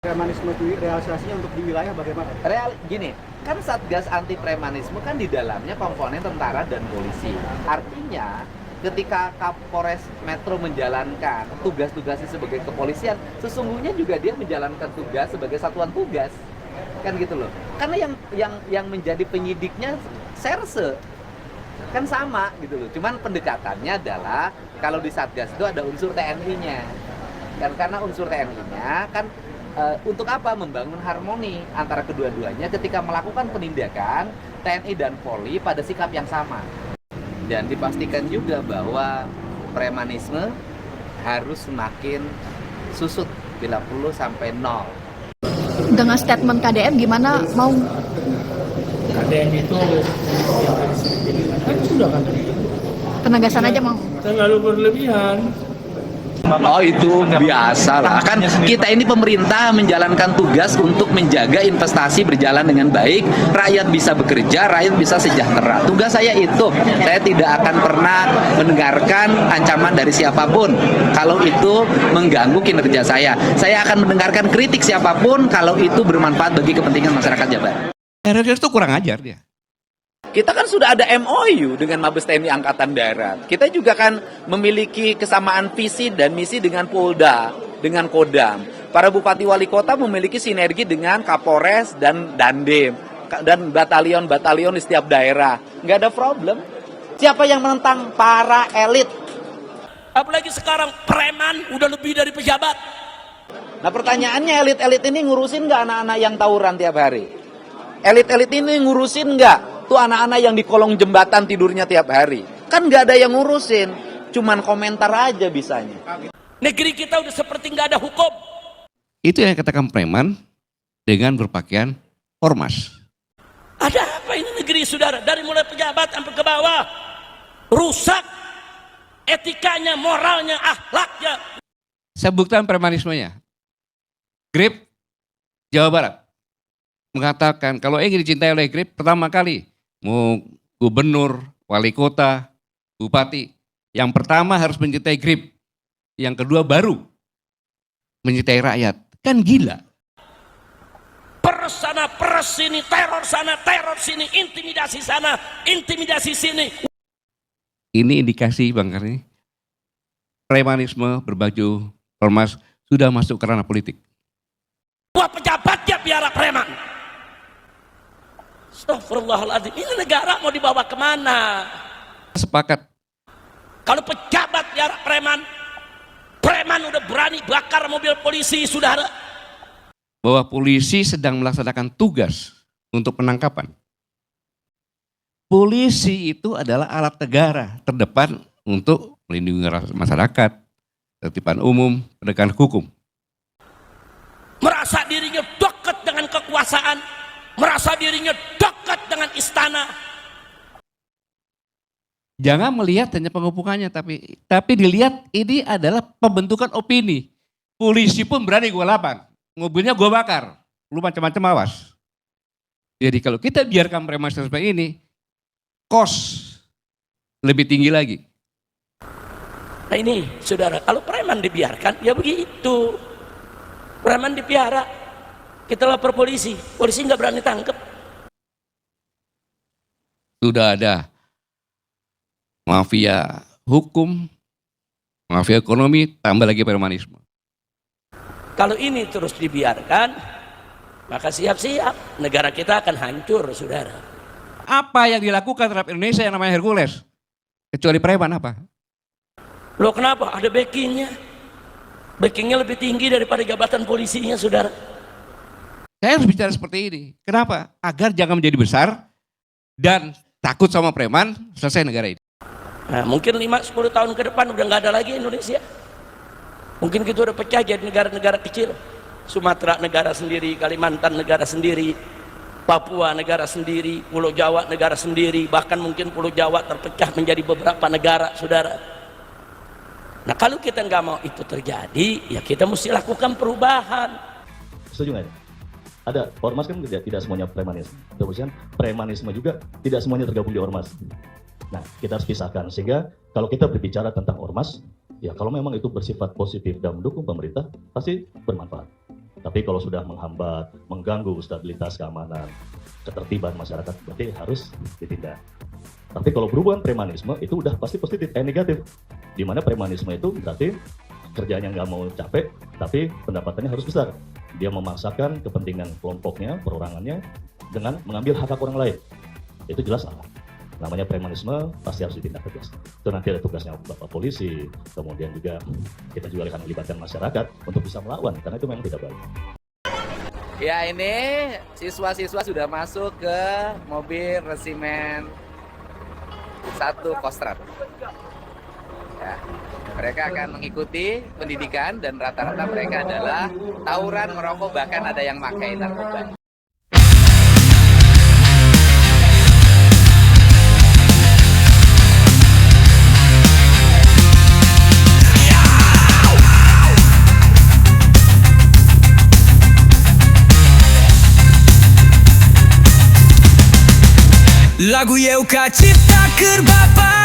Premanisme itu realisasinya untuk di wilayah bagaimana? Gini, kan Satgas Anti Premanisme kan di dalamnya komponen tentara dan polisi. Artinya, ketika Kapolres Metro menjalankan tugas-tugasnya sebagai kepolisian, sesungguhnya juga dia menjalankan tugas sebagai satuan tugas. Kan gitu loh. Karena yang menjadi penyidiknya Serse kan sama gitu loh. Cuman pendekatannya adalah kalau di Satgas itu ada unsur TNI-nya. Dan karena unsur TNI-nya kan untuk apa? Membangun harmoni antara kedua-duanya ketika melakukan penindakan TNI dan Polri pada sikap yang sama. Dan dipastikan juga bahwa premanisme harus semakin susut bila perlu sampai nol. Dengan statement KDM gimana mau? KDM itu kan sudah kan Penegasan aja mau. terlalu berlebihan. Oh itu biasa lah, kan kita ini pemerintah menjalankan tugas untuk menjaga investasi berjalan dengan baik, rakyat bisa bekerja, rakyat bisa sejahtera. Tugas saya itu, saya tidak akan pernah mendengarkan ancaman dari siapapun kalau itu mengganggu kinerja saya. Saya akan mendengarkan kritik siapapun kalau itu bermanfaat bagi kepentingan masyarakat Jabar. RRS itu kurang ajar dia. Kita kan sudah ada MOU dengan Mabes TNI Angkatan Darat. Kita juga kan memiliki kesamaan visi dan misi dengan Polda, dengan Kodam. Para bupati wali kota memiliki sinergi dengan Kapolres dan Dandim dan batalion-batalion di setiap daerah. Nggak ada problem. Siapa yang menentang? Para elit. Apalagi sekarang preman udah lebih dari pejabat. Nah pertanyaannya, elit-elit ini ngurusin nggak anak-anak yang tawuran tiap hari? Elit-elit ini ngurusin nggak tuh anak-anak yang di kolong jembatan tidurnya tiap hari? Kan nggak ada yang ngurusin, cuman komentar aja bisanya. Negeri kita udah seperti nggak ada hukum. Itu yang katakan preman dengan berpakaian ormas. Ada apa ini negeri saudara? Dari mulai pejabat sampai ke bawah. Rusak etikanya, moralnya, akhlaknya. Saya buktikan premanismenya. Grip Jawa Barat mengatakan kalau ingin dicintai oleh Grip, pertama kali mau gubernur, wali kota, bupati, yang pertama harus mencintai Grip, yang kedua baru mencintai rakyat. Kan gila. Peres sana, peres sini, teror sana, teror sini, intimidasi sana, intimidasi sini. Ini indikasi Bang Karni, premanisme berbaju ormas sudah masuk ke ranah politik. Wah pejabatnya biara preman. Astagfirullahaladzim, ini negara mau dibawa kemana? Sepakat. Kalau pejabat biara preman, preman udah berani bakar mobil polisi, saudara. Bahwa polisi sedang melaksanakan tugas untuk penangkapan. Polisi itu adalah alat negara terdepan untuk melindungi masyarakat, tertiban umum, penegakan hukum. Merasa dirinya dekat dengan kekuasaan, merasa dirinya dekat dengan istana. Jangan melihat hanya pengepungannya, tapi dilihat ini adalah pembentukan opini. Polisi pun berani gue lapang, mobilnya gue bakar, lu macam-macam awas. Jadi kalau kita biarkan preman seperti ini, kos lebih tinggi lagi. Nah ini saudara, kalau preman dibiarkan ya begitu. Preman dipiara, kita lapor polisi, polisi nggak berani tangkap. Sudah ada mafia hukum, mafia ekonomi, tambah lagi premanisme. Kalau ini terus dibiarkan, maka siap-siap negara kita akan hancur, saudara. Apa yang dilakukan terhadap Indonesia yang namanya Hercules? Kecuali preman apa? Loh kenapa? Ada backingnya. Backingnya lebih tinggi daripada jabatan polisinya, saudara. Saya harus bicara seperti ini. Kenapa? Agar jangan menjadi besar dan takut sama preman, selesai negara ini. Nah, mungkin 5-10 tahun ke depan udah nggak ada lagi Indonesia. Mungkin kita udah pecah jadi negara-negara kecil. Sumatera negara sendiri, Kalimantan negara sendiri, Papua negara sendiri, Pulau Jawa negara sendiri, bahkan mungkin Pulau Jawa terpecah menjadi beberapa negara, saudara. Nah kalau kita nggak mau itu terjadi, ya kita mesti lakukan perubahan. Setuju nggak? Ada ormas kan tidak semuanya premanisme. Kemudian premanisme juga tidak semuanya tergabung di ormas. Nah kita harus pisahkan sehingga kalau kita berbicara tentang ormas, ya kalau memang itu bersifat positif dan mendukung pemerintah pasti bermanfaat. Tapi kalau sudah menghambat, mengganggu stabilitas keamanan, ketertiban masyarakat, berarti harus ditindak. Tapi kalau berhubungan premanisme itu udah pasti positif, negatif. Di mana premanisme itu berarti kerjanya nggak mau capek, tapi pendapatannya harus besar. Dia memaksakan kepentingan kelompoknya, perorangannya, dengan mengambil hak-hak orang lain. Itu jelas salah. Namanya premanisme pasti harus ditindak tegas. Itu nanti ada tugasnya Bapak Polisi, kemudian juga kita juga akan melibatkan masyarakat untuk bisa melawan, karena itu memang tidak baik. Ya, ini siswa-siswa sudah masuk ke mobil resimen 1 Kostrad. Ya, mereka akan mengikuti pendidikan dan rata-rata mereka adalah tawuran, merokok, bahkan ada yang pakai narkoba. Lagu Yeuka cipta keur Bapa